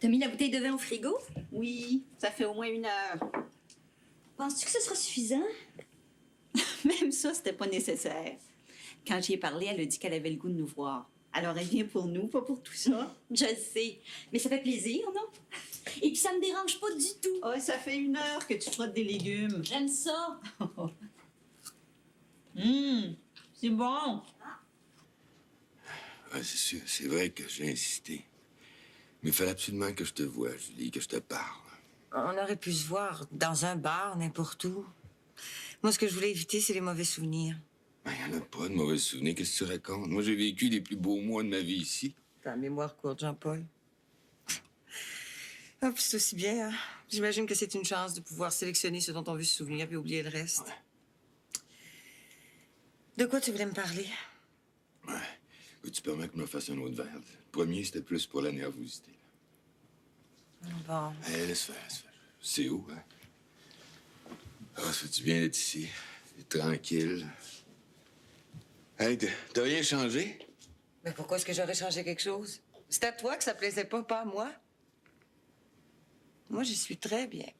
T'as mis la bouteille de vin au frigo? Oui, ça fait au moins 1 heure. Penses-tu que ce sera suffisant? Même ça, c'était pas nécessaire. Quand j'y ai parlé, elle a dit qu'elle avait le goût de nous voir. Alors, elle vient pour nous, pas pour tout ça. Je le sais. Mais ça fait plaisir, non? Et puis ça me dérange pas du tout. Oh, ça fait 1 heure que tu frottes des légumes. J'aime ça. C'est bon. Ouais, c'est sûr, c'est vrai que j'ai insisté. Mais il fallait absolument que je te voie, Julie, que je te parle. On aurait pu se voir dans un bar, n'importe où. Moi, ce que je voulais éviter, c'est les mauvais souvenirs. Il n'y en a pas de mauvais souvenirs. Qu'est-ce que tu racontes? Moi, j'ai vécu les plus beaux mois de ma vie ici. Ta mémoire courte, Jean-Paul. Ah, puis c'est aussi bien, hein? J'imagine que c'est une chance de pouvoir sélectionner ce dont on veut se souvenir puis oublier le reste. Ouais. De quoi tu voulais me parler? Ouais. Tu permets que je me fasse un autre verre? Le premier, c'était plus pour la nervosité. Bon. Allez, laisse faire, laisse faire. C'est où, hein? Ah, ça fait du bien d'être ici. C'est tranquille. Hey, t'as rien changé? Mais pourquoi est-ce que j'aurais changé quelque chose? C'est à toi que ça plaisait pas à moi. Moi, j'y suis très bien.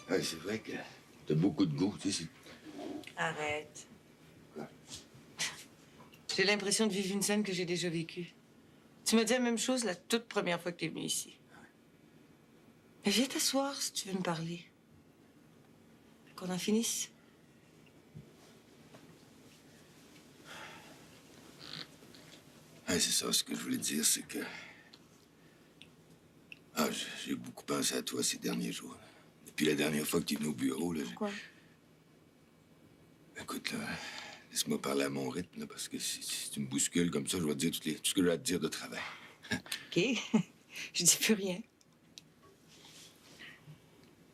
Ouais, c'est vrai que t'as beaucoup de goût, tu sais. Arrête. J'ai l'impression de vivre une scène que j'ai déjà vécue. Tu m'as dit la même chose la toute première fois que t'es venu ici. Mais viens t'asseoir si tu veux me parler. Qu'on en finisse. Ouais, c'est ça, ce que je voulais dire, c'est que... Ah, j'ai beaucoup pensé à toi ces derniers jours. Depuis la dernière fois que tu es venu au bureau, là... Pourquoi? Écoute, là, laisse-moi parler à mon rythme, là, parce que si tu me bouscules comme ça, je vais te dire tout ce que j'ai à te dire de travail. OK. Je dis plus rien.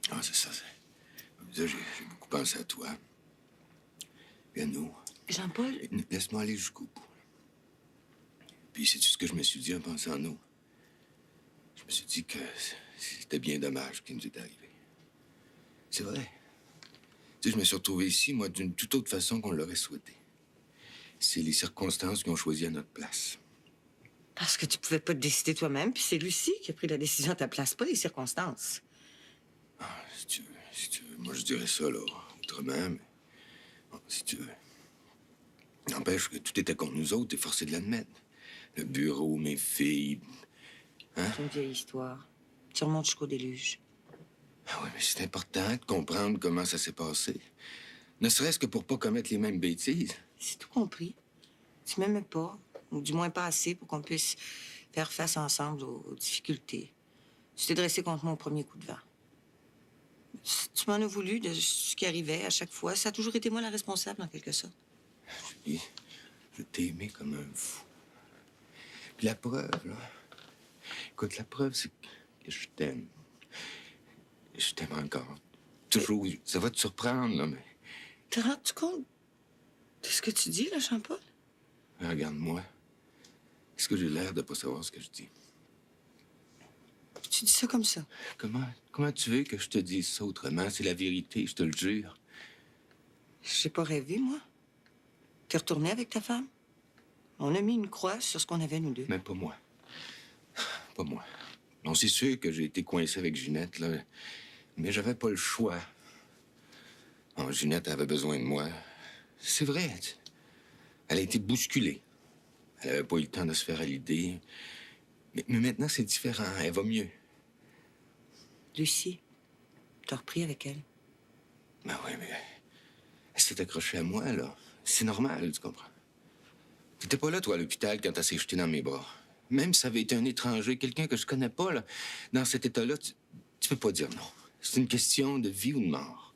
Ah, c'est ça, j'ai beaucoup pensé à toi. Puis à nous. Jean-Paul? Laisse-moi aller jusqu'au bout. Puis, sais-tu ce que je me suis dit en pensant à nous? Je me suis dit que c'était bien dommage ce qui nous est arrivé. C'est vrai. Tu sais, je me suis retrouvé ici, moi, d'une toute autre façon qu'on l'aurait souhaité. C'est les circonstances qui ont choisi à notre place. Parce que tu pouvais pas te décider toi-même, puis c'est Lucie qui a pris la décision à ta place, pas les circonstances. Ah, si tu veux. Moi, je dirais ça, là, autrement, mais... Bon, si tu veux. N'empêche que tout était contre nous autres, t'es forcé de l'admettre. Le bureau, mes filles... Hein? C'est une vieille histoire. Tu remontes jusqu'au déluge. Ah oui, mais c'est important de comprendre comment ça s'est passé. Ne serait-ce que pour pas commettre les mêmes bêtises. C'est tout compris. Tu m'aimais pas, ou du moins pas assez pour qu'on puisse faire face ensemble aux difficultés. Tu t'es dressé contre moi au premier coup de vent. Tu m'en as voulu de ce qui arrivait à chaque fois. Ça a toujours été moi la responsable, en quelque sorte. Julie, je t'ai aimé comme un fou. Puis la preuve, là... Écoute, la preuve, c'est que je t'aime. Je t'aime encore. Toujours. Ça va te surprendre, là, mais... Te rends-tu compte de ce que tu dis, là, Jean-Paul? Regarde-moi. Est-ce que j'ai l'air de pas savoir ce que je dis? Tu dis ça comme ça. Comment tu veux que je te dise ça autrement? C'est la vérité, je te le jure. J'ai pas rêvé, moi. T'es retourné avec ta femme? On a mis une croix sur ce qu'on avait, nous deux. Mais pas moi. Pas moi. Non, c'est sûr que j'ai été coincé avec Ginette, là. Mais j'avais pas le choix. Oh, Ginette avait besoin de moi. C'est vrai. Elle a été bousculée. Elle avait pas eu le temps de se faire à l'idée. Mais maintenant, c'est différent. Elle va mieux. Lucie, t'as repris avec elle. Ben oui, mais... Elle s'est accrochée à moi, là. C'est normal, tu comprends? T'étais pas là, toi, à l'hôpital, quand elle s'est jetée dans mes bras. Même si ça avait été un étranger, quelqu'un que je connais pas, là, dans cet état-là, tu peux pas dire non. C'est une question de vie ou de mort.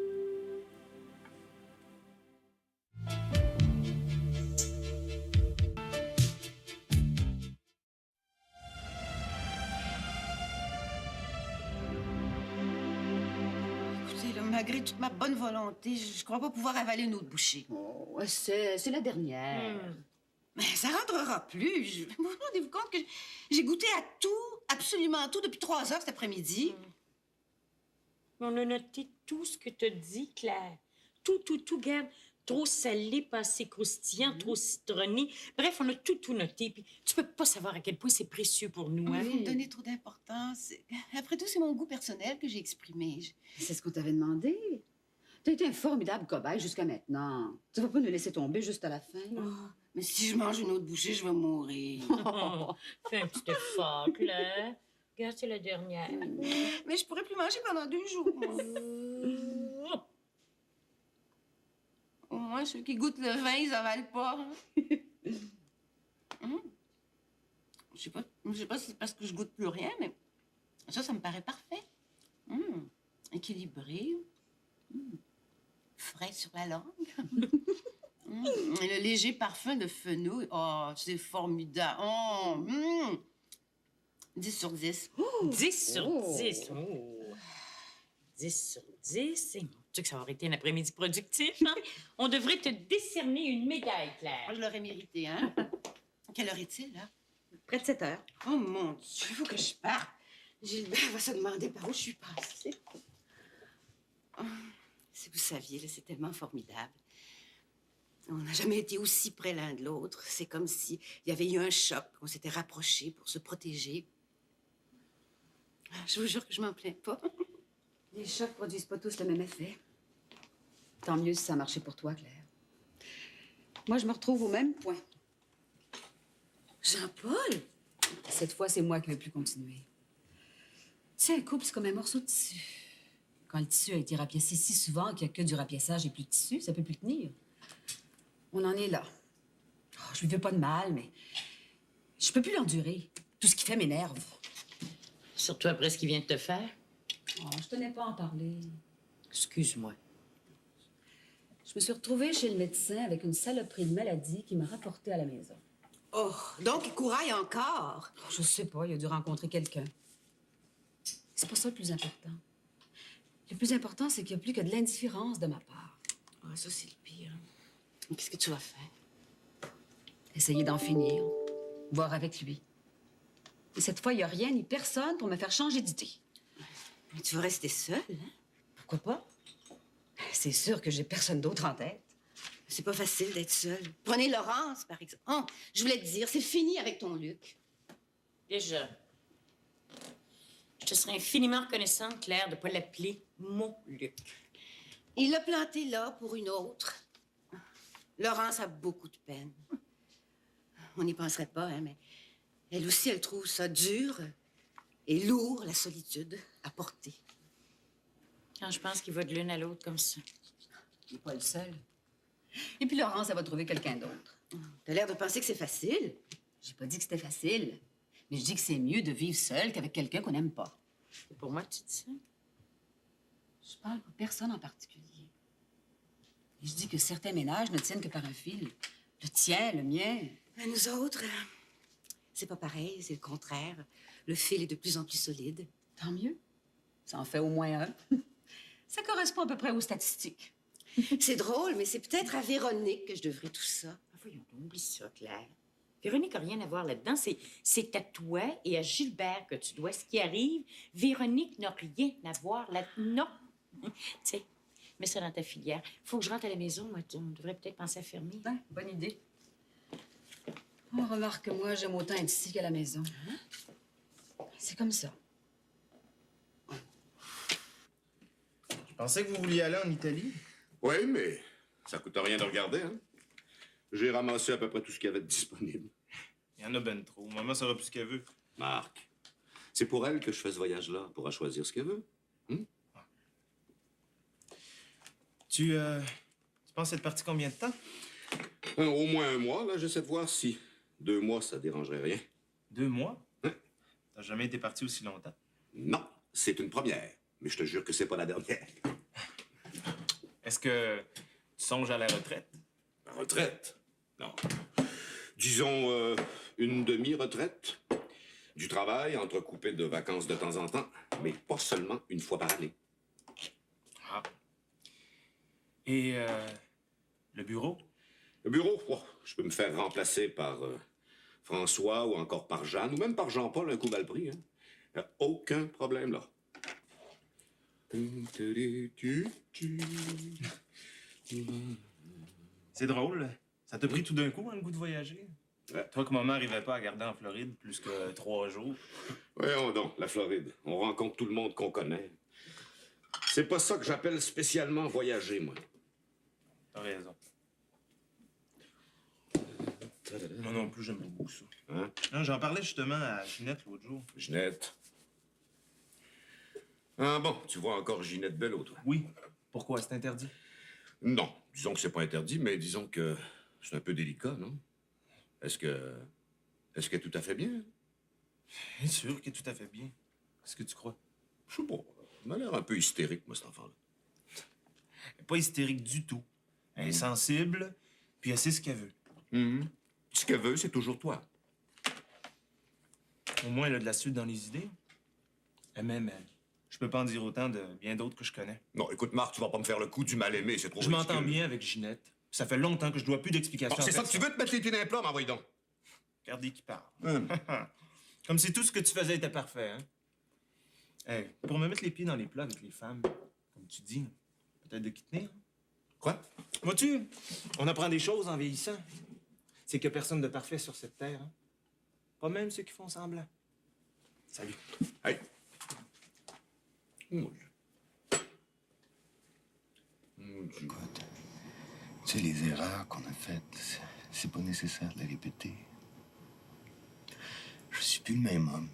malgré toute ma bonne volonté, je crois pas pouvoir avaler une autre bouchée. Oh, c'est la dernière. Mais ça rentrera plus. Vous vous rendez-vous compte que j'ai goûté à tout, absolument tout, depuis 3 heures cet après-midi? On a noté tout ce que tu as dit, Claire. Tout, garde. Trop salé, pas assez croustillant, trop citronné. Bref, on a tout noté. Puis tu peux pas savoir à quel point c'est précieux pour nous, hein? Vous me donnez trop d'importance. Après tout, c'est mon goût personnel que j'ai exprimé. C'est ce qu'on t'avait demandé. T'as été un formidable cobaye jusqu'à maintenant. Tu vas pas nous laisser tomber juste à la fin. Mais si je mange une autre bouchée, je vais mourir. Oh, fais un petit effort, Claire. Regarde, c'est la dernière. Mais je pourrais plus manger pendant 2 jours, moi. Au moins, ceux qui goûtent le vin, ils avalent pas. Je sais pas si c'est parce que je goûte plus rien, mais ça me paraît parfait. Équilibré. Frais sur la langue. Et le léger parfum de fenouil. Oh, c'est formidable. 10 sur 10. 10 sur 10. Oh. 10 sur 10. Et mon Dieu, que ça aurait été un après-midi productif, hein? On devrait te décerner une médaille, Claire. Je l'aurais mérité, hein? Quelle heure est-il, là? Près de 7 heures. Oh, mon Dieu, il faut que je parte. Gilbert va se demander par où je suis passée. Oh, si vous saviez, là, c'est tellement formidable. On n'a jamais été aussi près l'un de l'autre. C'est comme s'il y avait eu un choc, qu'on s'était rapprochés pour se protéger. Je vous jure que je m'en plains pas. Les chocs produisent pas tous le même effet. Tant mieux si ça a marché pour toi, Claire. Moi, je me retrouve au même point. Jean-Paul? Cette fois, c'est moi qui ne veux plus continuer. Tu sais, un couple, c'est comme un morceau de tissu. Quand le tissu a été rapiécé si souvent qu'il n'y a que du rapiéçage et plus de tissu, ça peut plus tenir. On en est là. Oh, je lui veux pas de mal, mais je peux plus l'endurer. Tout ce qui fait m'énerve. Surtout après ce qu'il vient de te faire. Oh, je tenais pas à en parler. Excuse-moi. Je me suis retrouvée chez le médecin avec une saloperie de maladie qui m'a rapportée à la maison. Oh, donc il couraille encore. Oh, je sais pas, il a dû rencontrer quelqu'un. C'est pas ça le plus important. Le plus important, c'est qu'il n'y a plus que de l'indifférence de ma part. Oh, ça, c'est le pire. Mais qu'est-ce que tu vas faire? Essayer d'en finir, voir avec lui. Et cette fois, il n'y a rien ni personne pour me faire changer d'idée. Mais tu vas rester seule, hein? Pourquoi pas? C'est sûr que j'ai personne d'autre en tête. C'est pas facile d'être seule. Prenez Laurence, par exemple. Oh, je voulais te dire, c'est fini avec ton Luc. Déjà, je te serais infiniment reconnaissante, Claire, de ne pas l'appeler mon Luc. Il l'a planté là pour une autre. Laurence a beaucoup de peine. On n'y penserait pas, hein, mais elle aussi, elle trouve ça dur et lourd, la solitude, à porter. Quand je pense qu'il va de l'une à l'autre comme ça. Il n'est pas le seul. Et puis Laurence, elle va trouver quelqu'un d'autre. T'as l'air de penser que c'est facile. J'ai pas dit que c'était facile, mais je dis que c'est mieux de vivre seul qu'avec quelqu'un qu'on n'aime pas. C'est pour moi que tu dis ça? Je parle pour personne en particulier. Et je dis que certains ménages ne tiennent que par un fil. Le tien, le mien. À nous autres, c'est pas pareil, c'est le contraire. Le fil est de plus en plus solide. Tant mieux. Ça en fait au moins un. Ça correspond à peu près aux statistiques. C'est drôle, mais c'est peut-être à Véronique que je devrais tout ça. Ah, voyons, oublie ça, Claire. Véronique n'a rien à voir là-dedans. C'est à toi et à Gilbert que tu dois ce qui arrive. Véronique n'a rien à voir là-dedans. Non. Tu sais, mets ça dans ta filière. Faut que je rentre à la maison. Moi, on devrait peut-être penser à fermer. Hein, bonne idée. Oh, remarque que moi, j'aime autant être ici qu'à la maison. C'est comme ça. Je pensais que vous vouliez aller en Italie. Oui, mais ça coûte rien de regarder, hein? J'ai ramassé à peu près tout ce qu'il y avait de disponible. Il y en a ben trop. Maman saura plus ce qu'elle veut. Marc, c'est pour elle que je fais ce voyage-là. Elle pourra choisir ce qu'elle veut. Tu penses être parti combien de temps? Au moins 1 mois, là, j'essaie de voir si 2 mois, ça dérangerait rien. 2 mois? Hein? T'as jamais été parti aussi longtemps? Non, c'est une première. Mais je te jure que c'est pas la dernière. Est-ce que tu songes à la retraite? La retraite? Non. Disons une demi-retraite. Du travail, entrecoupé de vacances de temps en temps, mais pas seulement une fois par année. Ah, Et le bureau? Le bureau, oh, je peux me faire remplacer par François ou encore par Jeanne ou même par Jean-Paul, un coup mal pris. Hein. Y a aucun problème, là. C'est drôle. Ça t'a pris tout d'un coup, hein, le goût de voyager? Ouais. Toi que maman n'arrivait pas à garder en Floride plus que 3 jours. Voyons donc, la Floride. On rencontre tout le monde qu'on connaît. C'est pas ça que j'appelle spécialement voyager, moi. T'as raison. Moi non plus, j'aime beaucoup ça. Hein? Non, j'en parlais justement à Ginette l'autre jour. Ginette. Ah bon, tu vois encore Ginette Bello, toi? Oui. Pourquoi? C'est interdit? Non, disons que c'est pas interdit, mais disons que c'est un peu délicat, non? Est-ce qu'elle est tout à fait bien? Bien sûr qu'elle est tout à fait bien. Qu'est-ce que tu crois? Je sais pas. Elle m'a l'air un peu hystérique, moi, cet enfant-là. Elle est pas hystérique du tout. Elle est sensible, puis elle sait ce qu'elle veut. Ce qu'elle veut, c'est toujours toi. Au moins, elle a de la suite dans les idées. Elle m'aime, elle. Je peux pas en dire autant de bien d'autres que je connais. Non, écoute, Marc, tu vas pas me faire le coup du mal-aimé, c'est trop Je m'entends ridicule. bien avec Ginette. Ça fait longtemps que je dois plus d'explications. Ah, c'est ça que tu veux, te mettre les pieds dans les plats, m'envoie donc. Regardez qui parle. Comme si tout ce que tu faisais était parfait, hein? Hey, pour me mettre les pieds dans les plats avec les femmes, comme tu dis, peut-être de qui tenir. Quoi? Vois-tu, on apprend des choses en vieillissant. C'est qu'il y a personne de parfait sur cette terre, hein? Pas même ceux qui font semblant. Salut. Hey. Mon Dieu. Mon Dieu. Écoute, tu sais, les erreurs qu'on a faites, c'est pas nécessaire de les répéter. Je suis plus le même homme.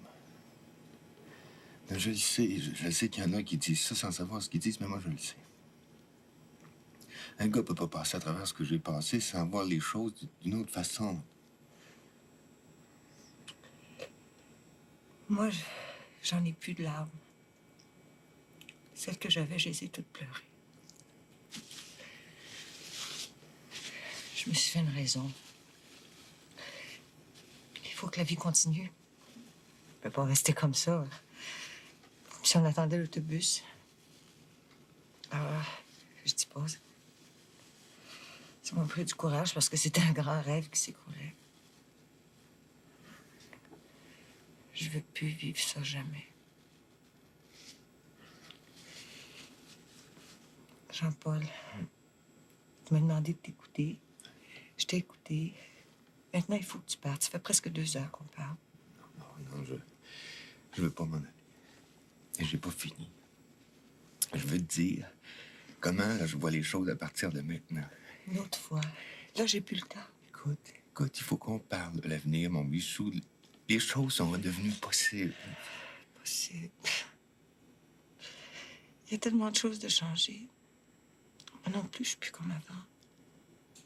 Mais je le sais, je sais qu'il y en a qui disent ça sans savoir ce qu'ils disent, mais moi, je le sais. Un gars peut pas passer à travers ce que j'ai passé sans voir les choses d'une autre façon. Moi, j'en ai plus de larmes. Celles que j'avais, je les ai toutes pleurées. Je me suis fait une raison. Il faut que la vie continue. On peut pas rester comme ça. Comme si on attendait l'autobus. Alors, je dis pas. Ça m'a pris du courage parce que c'était un grand rêve qui s'écroulait. Je veux plus vivre ça jamais. Jean-Paul, tu m'as demandé de t'écouter. Je t'ai écouté. Maintenant, il faut que tu partes. Ça fait presque 2 heures qu'on parle. Non, je veux pas m'en aller. Et j'ai pas fini. Je veux te dire comment là, je vois les choses à partir de maintenant. Une autre fois. Là, j'ai plus le temps. Écoute, il faut qu'on parle de l'avenir, mon bichou. Les choses sont redevenues possibles. Possible. Il y a tellement de choses de changer. Moi non plus, je suis plus comme avant.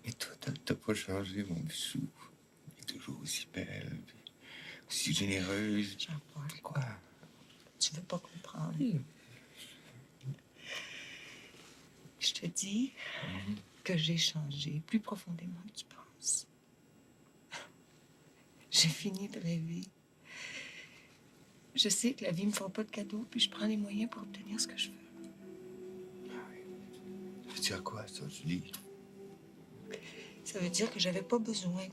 Et toi, t'as pas changé, mon bichou. T'es toujours aussi belle, puis aussi généreuse. Jean-Paul, Quoi? tu veux pas comprendre. Je te dis que j'ai changé plus profondément que tu penses. J'ai fini de rêver. Je sais que la vie me fera pas de cadeaux, puis je prends les moyens pour obtenir ce que je veux. Ça veut dire quoi, ça, Julie? Ça veut dire que j'avais pas besoin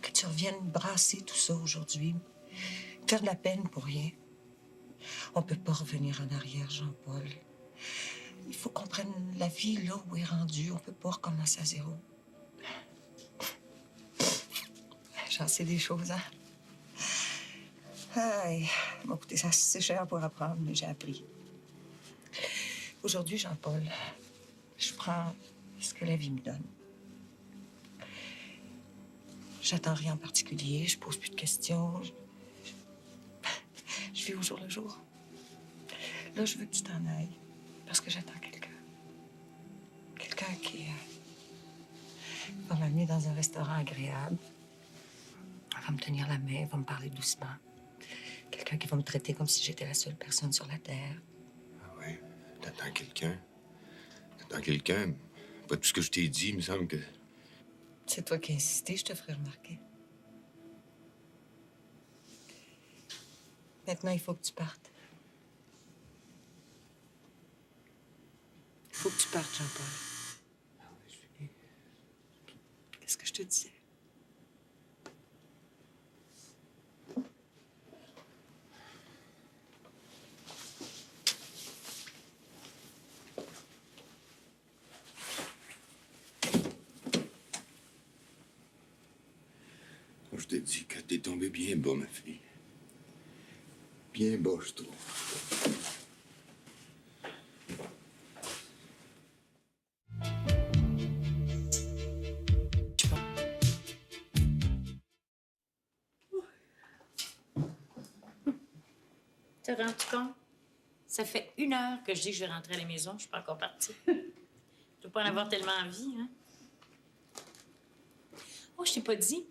que tu reviennes brasser tout ça aujourd'hui. Faire de la peine pour rien. On peut pas revenir en arrière, Jean-Paul. Il faut qu'on prenne la vie là où elle est rendue. On peut pas recommencer à zéro. J'en sais des choses, hein? Aïe, m'a coûté ça assez cher pour apprendre, mais j'ai appris. Aujourd'hui, Jean-Paul, je prends ce que la vie me donne. J'attends rien en particulier, je pose plus de questions. Je vis au jour le jour. Là, je veux que tu t'en ailles, parce que j'attends quelqu'un. Quelqu'un qui va m'amener dans un restaurant agréable. Elle va me tenir la main, va me parler doucement. Quelqu'un qui va me traiter comme si j'étais la seule personne sur la Terre. Ah ouais? T'attends quelqu'un? T'attends quelqu'un? Pas tout ce que je t'ai dit, il me semble que... C'est toi qui as insisté, je te ferai remarquer. Maintenant, il faut que tu partes. Il faut que tu partes, Jean-Paul. te disais. Moi, je te dis que t'es tombée bien bas, ma fille. Bien bas, je trouve. Te rends-tu compte? Ça fait 1 heure que je dis que je vais rentrer à la maison. Je suis pas encore partie. Je dois pas en avoir tellement envie, hein? Oh, je t'ai pas dit.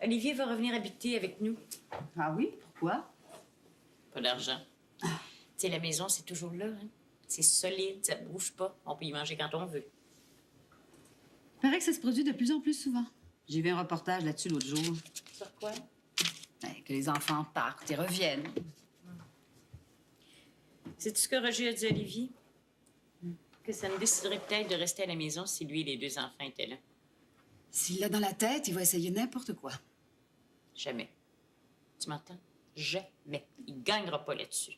Olivier va revenir habiter avec nous. Ah oui? Pourquoi? Pas d'argent. Tu sais, la maison, c'est toujours là, hein? C'est solide, ça bouge pas. On peut y manger quand on veut. Il paraît que ça se produit de plus en plus souvent. J'ai vu un reportage là-dessus l'autre jour. Sur quoi? Ben, que les enfants partent et reviennent. Sais-tu ce que Roger a dit à Olivier? Que ça me déciderait peut-être de rester à la maison si lui et les 2 enfants étaient là. S'il l'a dans la tête, il va essayer n'importe quoi. Jamais. Tu m'entends? Jamais. Il gagnera pas là-dessus. De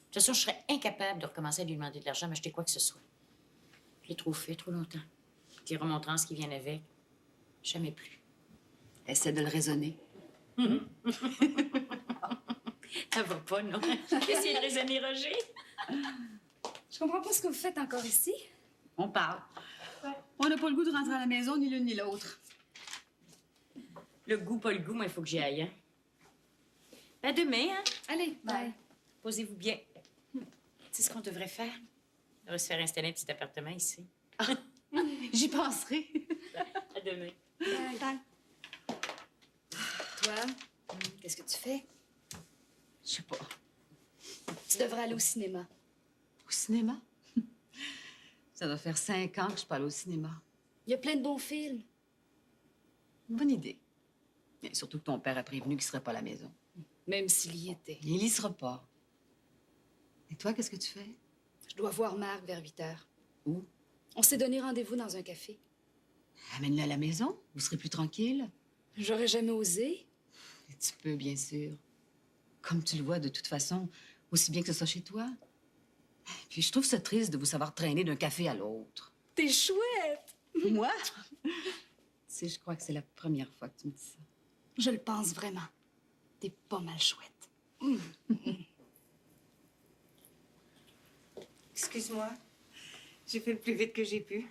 toute façon, je serais incapable de recommencer à lui demander de l'argent, m'acheter quoi que ce soit. Je l'ai trop fait, trop longtemps. Les remontrances qui viennent avec, jamais plus. Essaie de le raisonner. Ça va pas, non? Essayer de raisonner Roger. Je comprends pas ce que vous faites encore ici. On parle. On n'a pas le goût de rentrer à la maison, ni l'une ni l'autre. Le goût, pas le goût, moi, il faut que j'y aille, hein? Ben, demain, hein? Allez, bye. Posez-vous bien. Tu sais ce qu'on devrait faire? On devrait se faire installer un petit appartement ici. J'y penserai. À demain. Bye. Toi, qu'est-ce que tu fais? Je sais pas. Tu devrais aller au cinéma. Au cinéma? Ça doit faire 5 ans que je suis pas allée au cinéma. Il y a plein de bons films. Bonne idée. Et surtout que ton père a prévenu qu'il serait pas à la maison. Même s'il y était. Il y sera pas. Et toi, qu'est-ce que tu fais? Je dois voir Marc vers 8 heures. Où? On s'est donné rendez-vous dans un café. Amène-le à la maison. Vous serez plus tranquille. J'aurais jamais osé. Et tu peux, bien sûr. Comme tu le vois, de toute façon, aussi bien que ce soit chez toi. Puis je trouve ça triste de vous savoir traîner d'un café à l'autre. T'es chouette! Moi? Tu sais, je crois que c'est la première fois que tu me dis ça. Je le pense vraiment. T'es pas mal chouette. Excuse-moi. J'ai fait le plus vite que j'ai pu.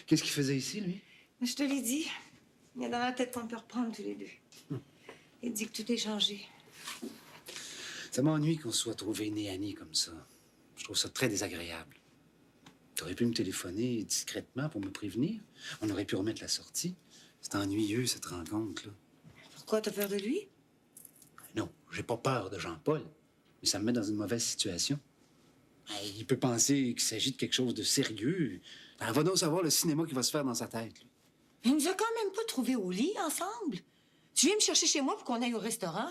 Qu'est-ce qu'il faisait ici, lui? Je te l'ai dit. Il a dans la tête qu'on peut reprendre tous les deux. Il dit que tout est changé. Ça m'ennuie qu'on se soit trouvé nez à nez comme ça. Je trouve ça très désagréable. T'aurais pu me téléphoner discrètement pour me prévenir. On aurait pu remettre la sortie. C'est ennuyeux, cette rencontre-là. Pourquoi t'as peur de lui? Non, j'ai pas peur de Jean-Paul, mais ça me met dans une mauvaise situation. Il peut penser qu'il s'agit de quelque chose de sérieux. Alors, va donc savoir le cinéma qui va se faire dans sa tête, lui. Il nous a quand même pas trouvés au lit ensemble. Tu viens me chercher chez moi pour qu'on aille au restaurant?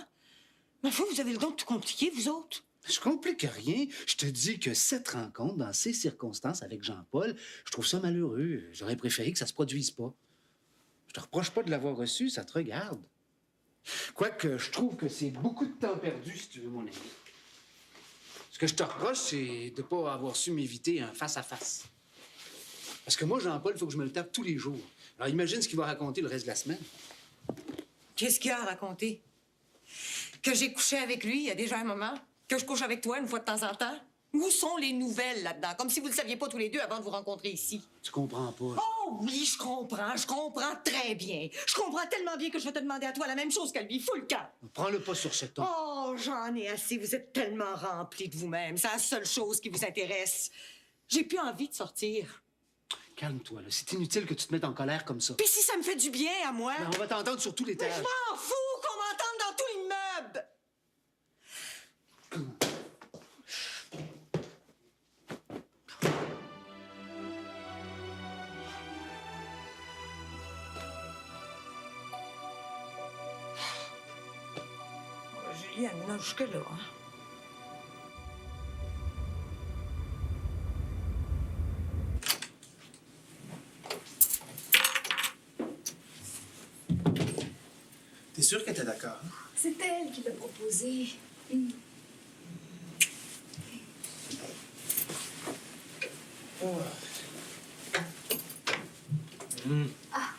Ma foi, vous avez le don de tout compliquer, vous autres. Je complique rien. Je te dis que cette rencontre, dans ces circonstances avec Jean-Paul, je trouve ça malheureux. J'aurais préféré que ça se produise pas. Je te reproche pas de l'avoir reçu, ça te regarde. Quoique, je trouve que c'est beaucoup de temps perdu, si tu veux, mon ami. Ce que je te reproche, c'est de pas avoir su m'éviter un face-à-face. Parce que moi, Jean-Paul, il faut que je me le tape tous les jours. Alors imagine ce qu'il va raconter le reste de la semaine. Qu'est-ce qu'il y a à raconter? Que j'ai couché avec lui il y a déjà un moment? Que je couche avec toi une fois de temps en temps? Où sont les nouvelles là-dedans? Comme si vous ne le saviez pas tous les deux avant de vous rencontrer ici. Tu comprends pas. Oh oui, je comprends très bien. Je comprends tellement bien que je vais te demander à toi la même chose qu'à lui. Fous le camp. Prends-le pas sur ce ton. Oh, j'en ai assez. Vous êtes tellement rempli de vous-même. C'est la seule chose qui vous intéresse. J'ai plus envie de sortir. Calme-toi, là. C'est inutile que tu te mettes en colère comme ça. Puis si ça me fait du bien à moi... Ben, on va t'entendre sur tous les Mais étages. je m'en fous qu'on m'entende dans tout l'immeuble! Julie, elle me jusque-là, hein? sûr que t'es d'accord. Hein? C'est elle qui l'a proposé. Ah.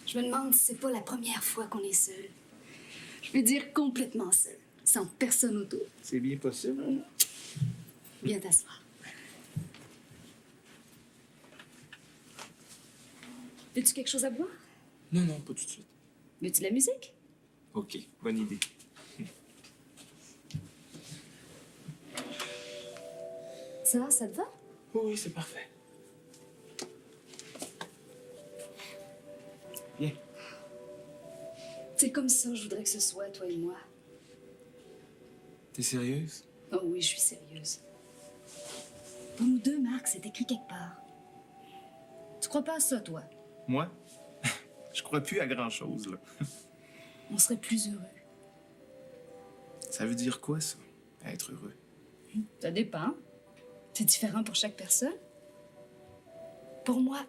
Je me demande si c'est pas la première fois qu'on est seul. Je veux dire complètement seul, sans personne autour. C'est bien possible. Viens t'asseoir. Veux-tu quelque chose à boire? Non, pas tout de suite. Veux-tu de la musique? OK, bonne idée. Ça te va? Oui, c'est parfait. Viens. C'est comme ça, je voudrais que ce soit, toi et moi. T'es sérieuse? Oh oui, je suis sérieuse. Pour nous deux, Marc, c'est écrit quelque part. Tu crois pas à ça, toi? Moi? Je crois plus à grand-chose, là. On serait plus heureux. Ça veut dire quoi, ça? Être heureux? Ça dépend. C'est différent pour chaque personne. Pour moi,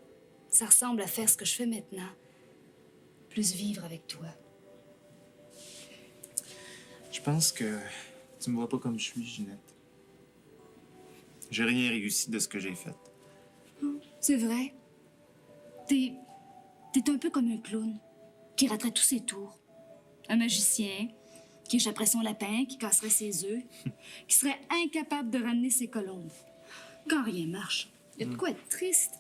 ça ressemble à faire ce que je fais maintenant. Plus vivre avec toi. Je pense que tu me vois pas comme je suis, Ginette. J'ai rien réussi de ce que j'ai fait. C'est vrai. T'es un peu comme un clown qui raterait tous ses tours. Un magicien qui échapperait son lapin, qui casserait ses œufs, qui serait incapable de ramener ses colombes. Quand rien marche, il y a de quoi être triste.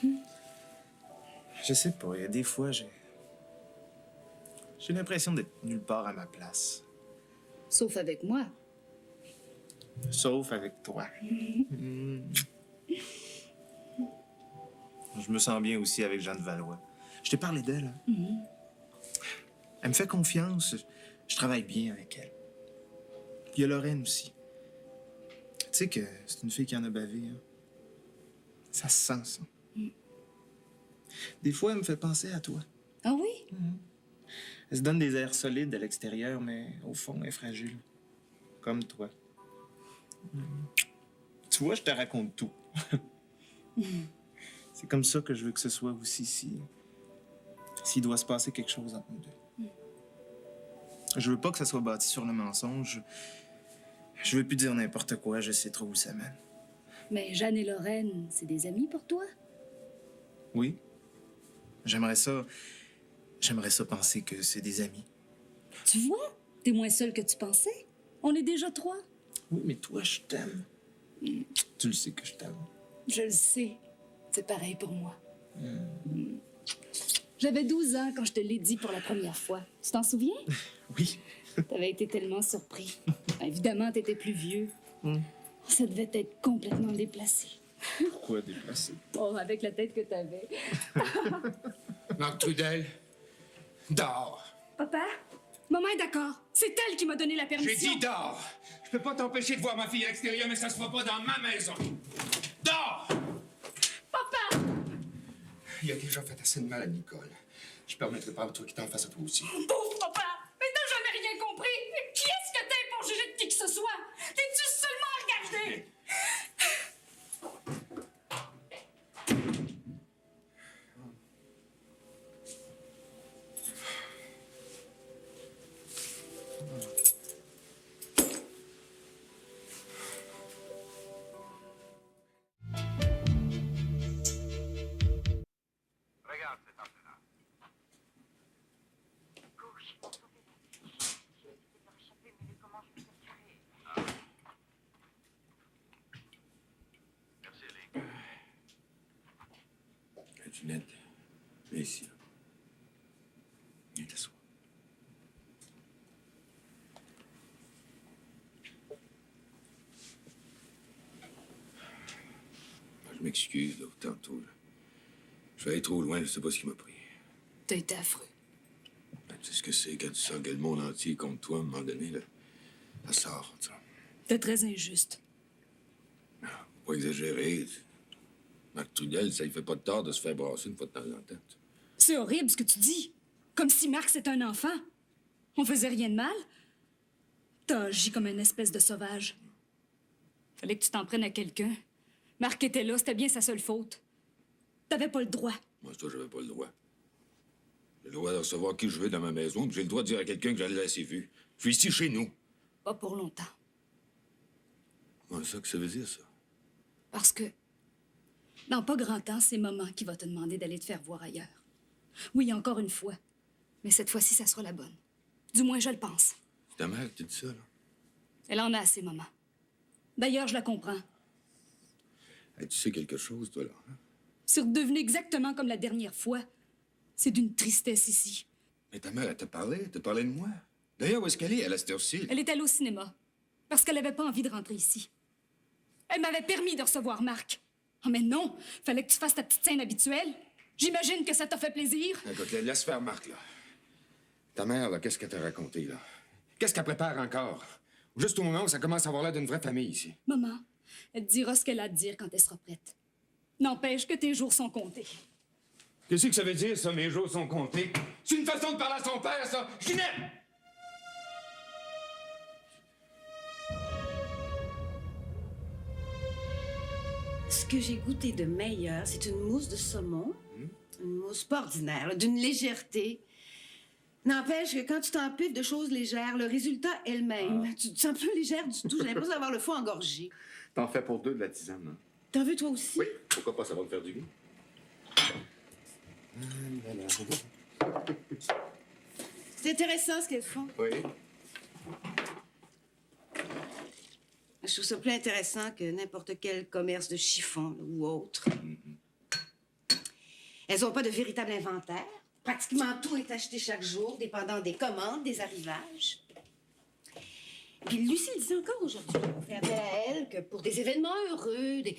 Je sais pas, il y a des fois, j'ai l'impression d'être nulle part à ma place. Sauf avec moi. Sauf avec toi. Je me sens bien aussi avec Jeanne Valois. Je t'ai parlé d'elle. Hein? Elle me fait confiance. Je travaille bien avec elle. Il y a Lorraine aussi. Tu sais que c'est une fille qui en a bavé. Hein? Ça se sent, ça. Des fois, elle me fait penser à toi. Ah oui? Elle se donne des airs solides à l'extérieur, mais au fond, elle est fragile. Comme toi. Tu vois, je te raconte tout. C'est comme ça que je veux que ce soit aussi s'il doit se passer quelque chose entre nous deux. Je veux pas que ça soit bâti sur le mensonge. Je veux plus dire n'importe quoi, je sais trop où ça mène. Mais Jeanne et Lorraine, c'est des amis pour toi? Oui. J'aimerais ça penser que c'est des amis. Tu vois? T'es moins seul que tu pensais. On est déjà 3. Oui, mais toi, je t'aime. Tu le sais que je t'aime. Je le sais. C'est pareil pour moi. J'avais 12 ans quand je te l'ai dit pour la première fois. Tu t'en souviens? Oui. T'avais été tellement surpris. Évidemment, t'étais plus vieux. Ça devait être complètement déplacé. Pourquoi déplacer? Oh, avec la tête que t'avais. Marc Trudel, dors. Papa, maman est d'accord. C'est elle qui m'a donné la permission. J'ai dit dors. Je peux pas t'empêcher de voir ma fille à l'extérieur, mais ça se fera pas dans ma maison. Dors! Papa! Il a déjà fait assez de mal à Nicole. Je permettrai pas à toi qu'il t'en fasse à toi aussi. Pauvre papa! Mais t'as jamais rien compris! Qui est-ce que t'es pour juger de qui que ce soit? T'es-tu seulement à regarder? Ginette, viens ici. Viens t'asseoir. Je m'excuse, là, tantôt. Là. Je suis allé trop loin, je sais pas ce qui m'a pris. T'as été affreux. Ben, tu sais ce que c'est quand tu sens que le monde entier contre toi, à un moment donné, là, ça sort, ça. T'es très injuste. Pas exagérer. Marc Trudel, ça lui fait pas de tort de se faire brasser une fois de temps en temps. C'est horrible ce que tu dis. Comme si Marc c'était un enfant. On faisait rien de mal. T'as agi comme une espèce de sauvage. Fallait que tu t'en prennes à quelqu'un. Marc était là, c'était bien sa seule faute. T'avais pas le droit. Moi, ça, j'avais pas le droit. J'ai le droit de recevoir qui je veux dans ma maison, puis j'ai le droit de dire à quelqu'un que j'allais laisser vu. Je suis ici chez nous. Pas pour longtemps. Ouais, c'est ça que ça veut dire, ça. Parce que, dans pas grand temps, c'est maman qui va te demander d'aller te faire voir ailleurs. Oui, encore une fois. Mais cette fois-ci, ça sera la bonne. Du moins, je le pense. C'est ta mère qui t'a dit ça, là? Elle en a assez, maman. D'ailleurs, je la comprends. Hey, tu sais quelque chose, toi, là? Hein? C'est redevenu exactement comme la dernière fois. C'est d'une tristesse ici. Mais ta mère, elle t'a parlé de moi. D'ailleurs, où est-ce qu'elle est, elle, à cette heure-ci? Elle est allée au cinéma. Parce qu'elle avait pas envie de rentrer ici. Elle m'avait permis de recevoir Marc. Oh, mais non! Fallait que tu fasses ta petite scène habituelle. J'imagine que ça t'a fait plaisir. Écoute, laisse faire Marc, là. Ta mère, là, qu'est-ce qu'elle t'a raconté, là? Qu'est-ce qu'elle prépare encore? Juste au moment où ça commence à avoir l'air d'une vraie famille, ici. Maman, elle te dira ce qu'elle a à te dire quand elle sera prête. N'empêche que tes jours sont comptés. Qu'est-ce que ça veut dire, ça, mes jours sont comptés? C'est une façon de parler à son père, ça! Ginette! Ce que j'ai goûté de meilleur, c'est une mousse de saumon. Une mousse pas ordinaire, là, d'une légèreté. N'empêche que quand tu t'empiffes de choses légères, le résultat est le même. Tu te sens plus légère du tout. J'ai l'impression d'avoir le foie engorgé. T'en fais pour 2 de la tisane, hein? T'en veux toi aussi? Oui, pourquoi pas, ça va me faire du bien. C'est intéressant ce qu'elles font. Oui. Je trouve ça plus intéressant que n'importe quel commerce de chiffon là, ou autre. Elles n'ont pas de véritable inventaire. Pratiquement tout est acheté chaque jour, dépendant des commandes, des arrivages. Puis Lucie le disait encore aujourd'hui, on fait appel à elle que pour des événements heureux, des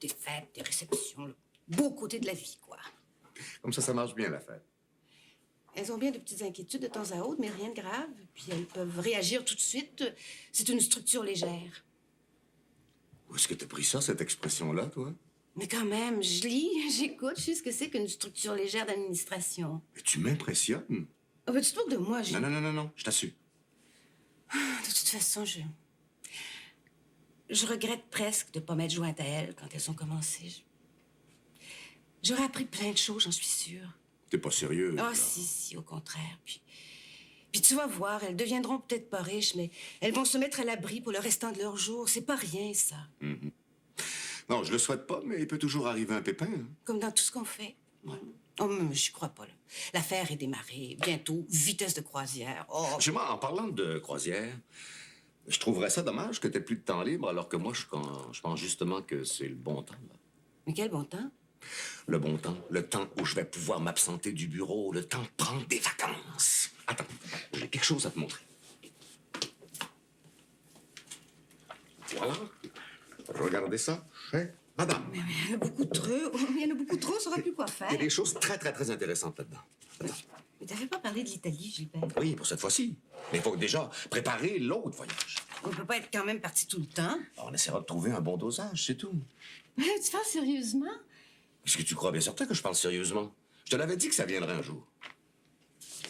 fêtes, des réceptions, le beau côté de la vie, quoi. Comme ça marche bien, la fête. Elles ont bien de petites inquiétudes de temps à autre, mais rien de grave. Puis elles peuvent réagir tout de suite. C'est une structure légère. Où est-ce que t'as pris ça, cette expression-là, toi? Mais quand même, je lis, j'écoute, je sais ce que c'est qu'une structure légère d'administration. Mais tu m'impressionnes. Oh, ben, tu te moques de moi, Non, je t'assure. De toute façon, je regrette presque de ne pas m'être jointe à elles quand elles ont commencé. J'aurais appris plein de choses, j'en suis sûre. T'es pas sérieux? Ah, si, au contraire. Puis tu vas voir, elles deviendront peut-être pas riches, mais elles vont se mettre à l'abri pour le restant de leur jour. C'est pas rien, ça. Non, je le souhaite pas, mais il peut toujours arriver un pépin. Hein? Comme dans tout ce qu'on fait. Oh, mais j'y crois pas, là. L'affaire est démarrée. Bientôt, vitesse de croisière. Oh. Justement, en parlant de croisière, je trouverais ça dommage que t'aies plus de temps libre, alors que moi, je pense justement que c'est le bon temps. Là. Mais quel bon temps? Le bon temps, le temps où je vais pouvoir m'absenter du bureau, le temps de prendre des vacances. Attends, j'ai quelque chose à te montrer. Voilà. Regardez ça, chez madame. Mais il y en a beaucoup trop. Il y en a beaucoup trop, on saura plus quoi faire. Il y a des choses très, très, très intéressantes là-dedans. Attends. Mais t'avais pas parlé de l'Italie, Gilbert. Oui, pour cette fois-ci. Mais il faut déjà préparer l'autre voyage. On peut pas être quand même parti tout le temps. On essaiera de trouver un bon dosage, c'est tout. Tu parles sérieusement? Est-ce que tu crois bien certain que je parle sérieusement? Je te l'avais dit que ça viendrait un jour.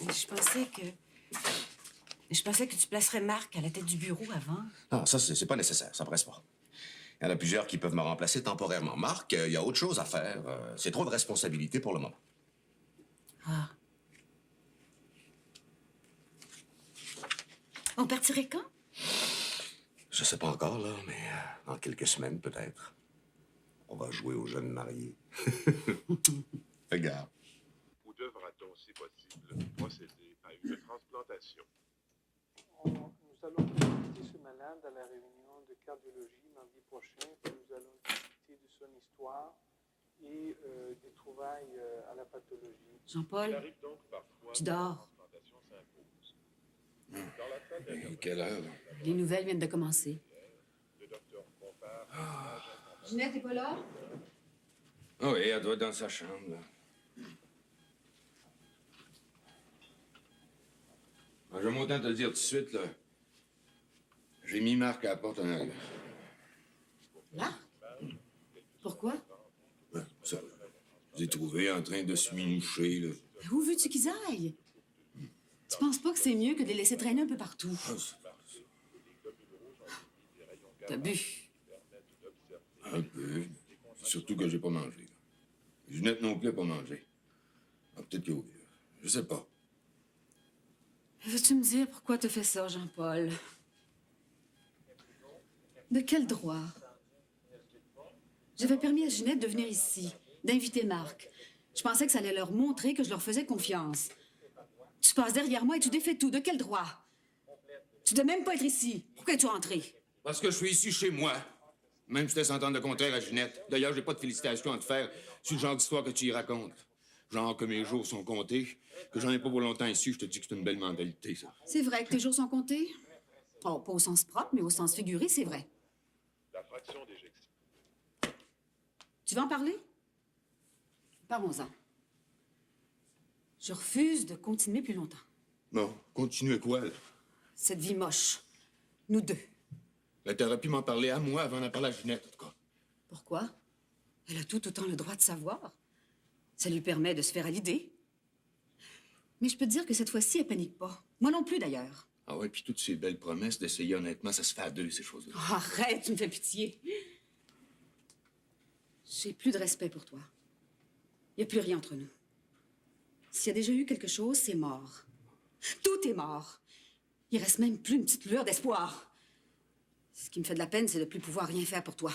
Je pensais que tu placerais Marc à la tête du bureau avant. Non, ça, c'est pas nécessaire. Ça presse pas. Il y en a plusieurs qui peuvent me remplacer temporairement. Marc, il y a autre chose à faire. C'est trop de responsabilités pour le moment. Ah. On partirait quand? Je sais pas encore, là, mais dans quelques semaines, peut-être. On va jouer aux jeunes mariés. Regarde. Ou devra-t-on, si possible, procéder à une transplantation? Nous allons visiter ce malade à la réunion de cardiologie mardi prochain, puis nous allons discuter de son histoire et des trouvailles à la pathologie. Jean-Paul, tu dors. Quelle heure? Les nouvelles viennent de commencer. Ginette, t'es pas là? Ah oui, elle doit être dans sa chambre, là. Ah, je vais m'autant te le dire tout de suite, là. J'ai mis Marc à la porte en arrière. Là? Pourquoi? Ben, ça, je l'ai trouvé en train de se minoucher, là. Mais où veux-tu qu'ils aillent? Tu penses pas que c'est mieux que de les laisser traîner un peu partout? Ah, T'as bu. Un peu. Surtout que j'ai pas mangé. Ginette non plus n'a pas mangé. Ah, peut-être que oui. Je sais pas. Veux-tu me dire pourquoi tu fais ça, Jean-Paul? De quel droit? J'avais permis à Ginette de venir ici, d'inviter Marc. Je pensais que ça allait leur montrer que je leur faisais confiance. Tu passes derrière moi et tu défais tout. De quel droit? Tu dois même pas être ici. Pourquoi es-tu rentré? Parce que je suis ici chez moi. Même si t'es s'entendre le contraire à Ginette. D'ailleurs, j'ai pas de félicitations à te faire sur le genre d'histoire que tu y racontes. Genre que mes jours sont comptés, que j'en ai pas pour longtemps ici, je te dis que c'est une belle mentalité, ça. C'est vrai que tes jours sont comptés? Oh, pas au sens propre, mais au sens figuré, c'est vrai. La fraction d'éjection. Tu veux en parler? Parlons-en. Je refuse de continuer plus longtemps. Bon, continuez quoi, là? Cette vie moche. Nous deux. Là, t'aurais pu m'en parler à moi avant d'en parler à Ginette, en tout cas. Pourquoi? Elle a tout autant le droit de savoir. Ça lui permet de se faire à l'idée. Mais je peux te dire que cette fois-ci, elle panique pas. Moi non plus, d'ailleurs. Ah ouais, puis toutes ces belles promesses d'essayer honnêtement, ça se fait à deux, ces choses-là. Oh, arrête, tu me fais pitié. J'ai plus de respect pour toi. Il n'y a plus rien entre nous. S'il y a déjà eu quelque chose, c'est mort. Tout est mort. Il reste même plus une petite lueur d'espoir. Ce qui me fait de la peine, c'est de plus pouvoir rien faire pour toi.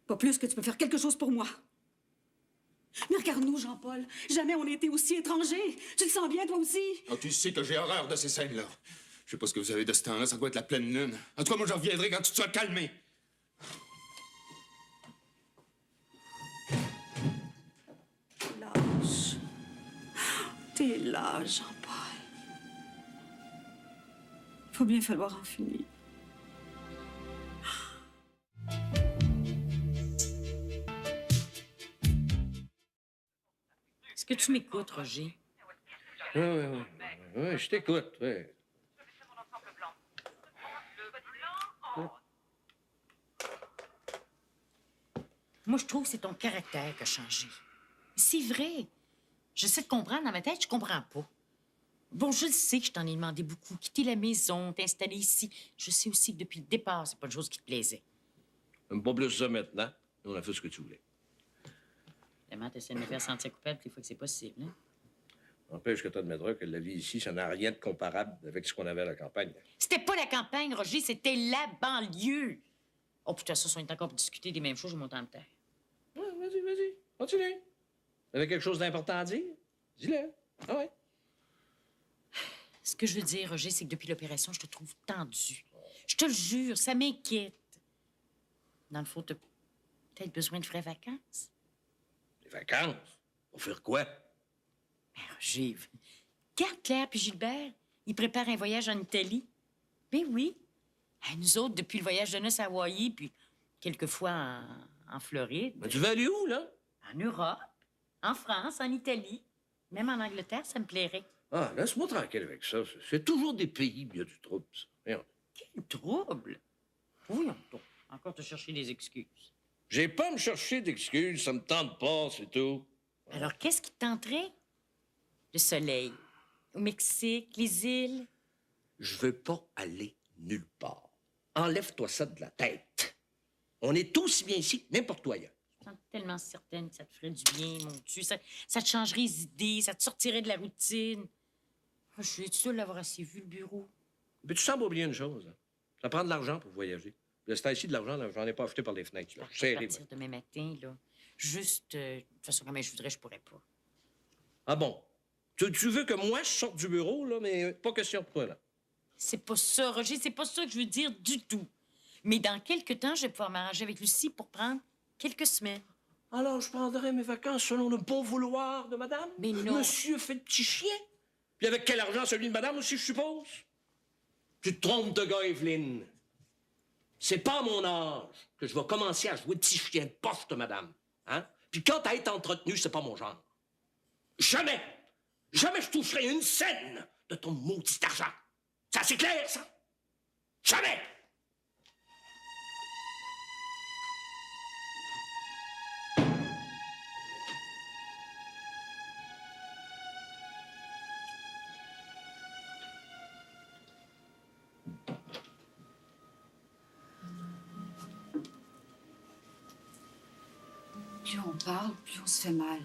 Pas plus que tu peux faire quelque chose pour moi. Mais regarde-nous, Jean-Paul. Jamais on a été aussi étrangers. Tu le sens bien, toi aussi? Ah, tu sais que j'ai horreur de ces scènes-là. Je sais pas ce que vous avez de ce temps-là, ça doit être la pleine lune. En tout cas, moi, je reviendrai quand tu te seras calmé. Lâche. T'es lâche, Jean-Paul. Il faut bien falloir en finir. Est-ce que tu m'écoutes, Roger? Oui, je t'écoute, oui. Moi, je trouve que c'est ton caractère qui a changé. C'est vrai. J'essaie de comprendre dans ma tête, je comprends pas. Bon, je le sais que je t'en ai demandé beaucoup. Quitter la maison, t'installer ici. Je sais aussi que depuis le départ, c'est pas une chose qui te plaisait. Même pas plus ça maintenant. On a fait ce que tu voulais. Vraiment, t'essaies de me faire sentir coupable des fois que c'est possible, hein? N'empêche que t'admettras que la vie ici, ça n'a rien de comparable avec ce qu'on avait à la campagne. C'était pas la campagne, Roger, c'était la banlieue. Oh, putain, ça, on est encore pour discuter des mêmes choses, je monte en terre. Ouais, vas-y, continue. T'avais quelque chose d'important à dire? Dis-le. Ah ouais. Ce que je veux dire, Roger, c'est que depuis l'opération, je te trouve tendu. Je te le jure, ça m'inquiète. Dans le fond, t'as peut-être besoin de vraies vacances. Les vacances? Pour faire quoi? Ben, Roger, regarde Claire puis Gilbert. Ils préparent un voyage en Italie. Ben oui. Nous autres, depuis le voyage de noces à Hawaï, puis quelquefois en Floride. Mais tu vas aller où, là? En Europe, en France, en Italie. Même en Angleterre, ça me plairait. Ah, laisse-moi tranquille avec ça. C'est toujours des pays où il y a du trouble, ça. Voyons. Quel trouble! Oui, encore te chercher des excuses. J'ai pas à me chercher d'excuses, ça me tente pas, c'est tout. Alors, qu'est-ce qui te tenterait? Le soleil, au Mexique, les îles. Je veux pas aller nulle part. Enlève-toi ça de la tête. On est aussi bien ici que n'importe où ailleurs. Je suis tellement certaine que ça te ferait du bien, mon Dieu. Ça te changerait les idées, ça te sortirait de la routine. Je suis sûre d'avoir assez vu le bureau. Mais tu sembles oublier une chose. Hein. Ça prend de l'argent pour voyager. Le ici de l'argent, j'en ai pas acheté par les fenêtres. Là. Je vais partir demain matin, là. Juste, de toute façon, comme je voudrais, je pourrais pas. Ah bon? Tu veux que moi, je sorte du bureau, là, mais pas question de toi, là. C'est pas ça, Roger, c'est pas ça que je veux dire du tout. Mais dans quelques temps, je vais pouvoir m'arranger avec Lucie pour prendre quelques semaines. Alors, je prendrai mes vacances selon le bon vouloir de madame? Mais non. Monsieur fait le petit chien. Puis avec quel argent? Celui de madame aussi, je suppose? Tu te trompes de gars, Evelyne. C'est pas à mon âge que je vais commencer à jouer de petit chien de poche de madame. Hein? Puis quand à être entretenu, c'est pas mon genre. Jamais je toucherai une scène de ton maudit argent. C'est assez clair, ça? Jamais! on parle, plus on se fait mal.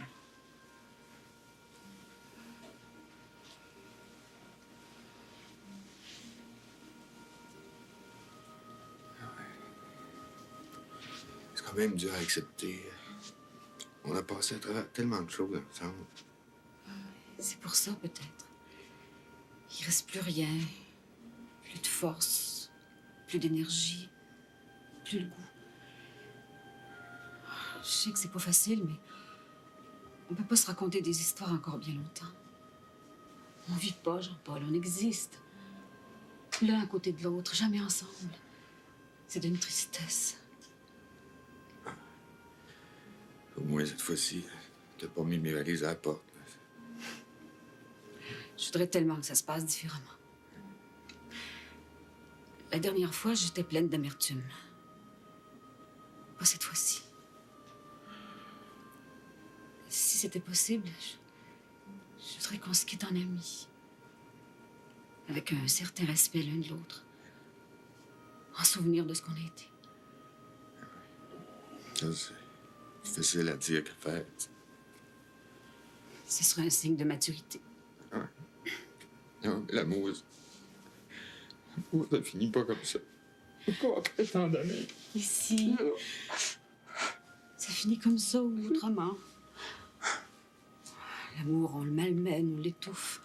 C'est quand même dur à accepter. On a passé à travers tellement de choses ensemble. C'est pour ça, peut-être. Il reste plus rien. Plus de force, plus d'énergie, plus le goût. Je sais que c'est pas facile, mais on peut pas se raconter des histoires encore bien longtemps. On vit pas, Jean-Paul, on existe. L'un à côté de l'autre, jamais ensemble. C'est d'une tristesse. Au moins, cette fois-ci, t'as pas mis mes valises à la porte. Je voudrais tellement que ça se passe différemment. La dernière fois, j'étais pleine d'amertume. Pas cette fois-ci. Si c'était possible, je voudrais qu'on se quitte en amis. Avec un certain respect l'un de l'autre. En souvenir de ce qu'on a été. Ça, c'est facile à dire qu'à faire. Ce serait un signe de maturité. Ouais. Non, mais l'amour, ça finit pas comme ça. Pas après tant d'années. Ici, ça finit comme ça ou autrement. L'amour, on le malmène, on l'étouffe.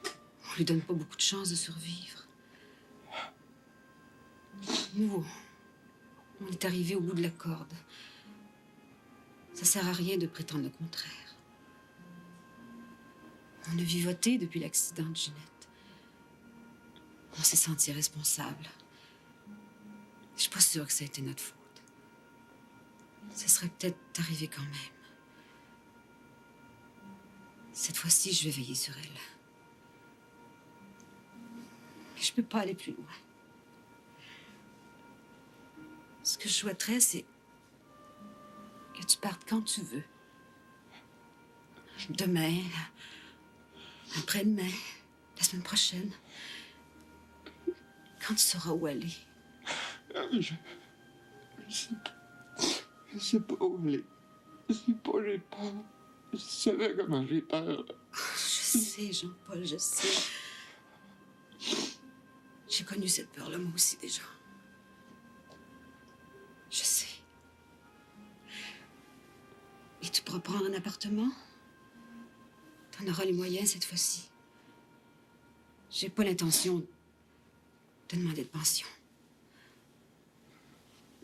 On lui donne pas beaucoup de chances de survivre. Nous, on est arrivés au bout de la corde. Ça sert à rien de prétendre le contraire. On a vivoté depuis l'accident de Ginette. On s'est senti responsable. Je suis pas sûre que ça a été notre faute. Ça serait peut-être arrivé quand même. Cette fois-ci, je vais veiller sur elle. Mais je peux pas aller plus loin. Ce que je souhaiterais, c'est que tu partes quand tu veux. Demain, après-demain, la semaine prochaine. Quand tu sauras où aller. Je sais pas où aller. Je sais pas, j'ai peur. Je savais comment j'ai peur. Je sais, Jean-Paul, je sais. J'ai connu cette peur-là, moi aussi, déjà. Je sais. Et tu pourras prendre un appartement? T'en auras les moyens cette fois-ci. J'ai pas l'intention de demander de pension.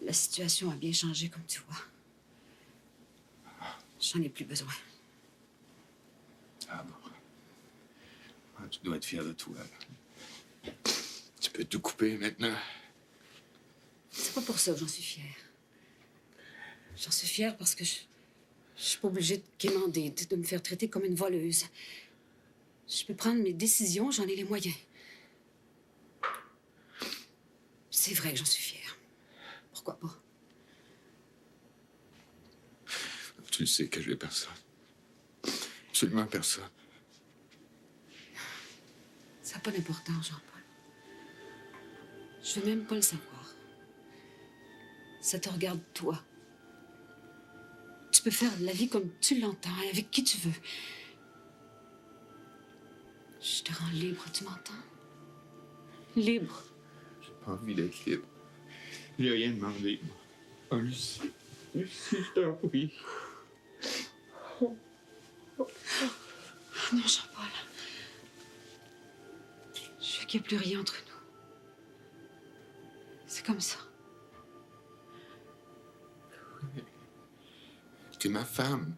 La situation a bien changé, comme tu vois. J'en ai plus besoin. Ah bon. Ah, tu dois être fier de toi. Là. Tu peux tout couper maintenant. C'est pas pour ça que j'en suis fière. J'en suis fière parce que je suis pas obligée de quémander, de me faire traiter comme une voleuse. Je peux prendre mes décisions, j'en ai les moyens. C'est vrai que j'en suis fière. Pourquoi pas? Tu sais que j'ai personne. Absolument personne. Ça n'a pas d'importance, Jean-Paul. Je veux même pas le savoir. Ça te regarde, toi. Tu peux faire la vie comme tu l'entends, avec qui tu veux. Je te rends libre, tu m'entends? Libre. J'ai pas envie d'être libre. J'ai rien demandé. Oh, Lucie. Lucie, je t'en prie. Non, Jean-Paul. Je veux qu'il n'y ait plus rien entre nous. C'est comme ça. T'es ma femme.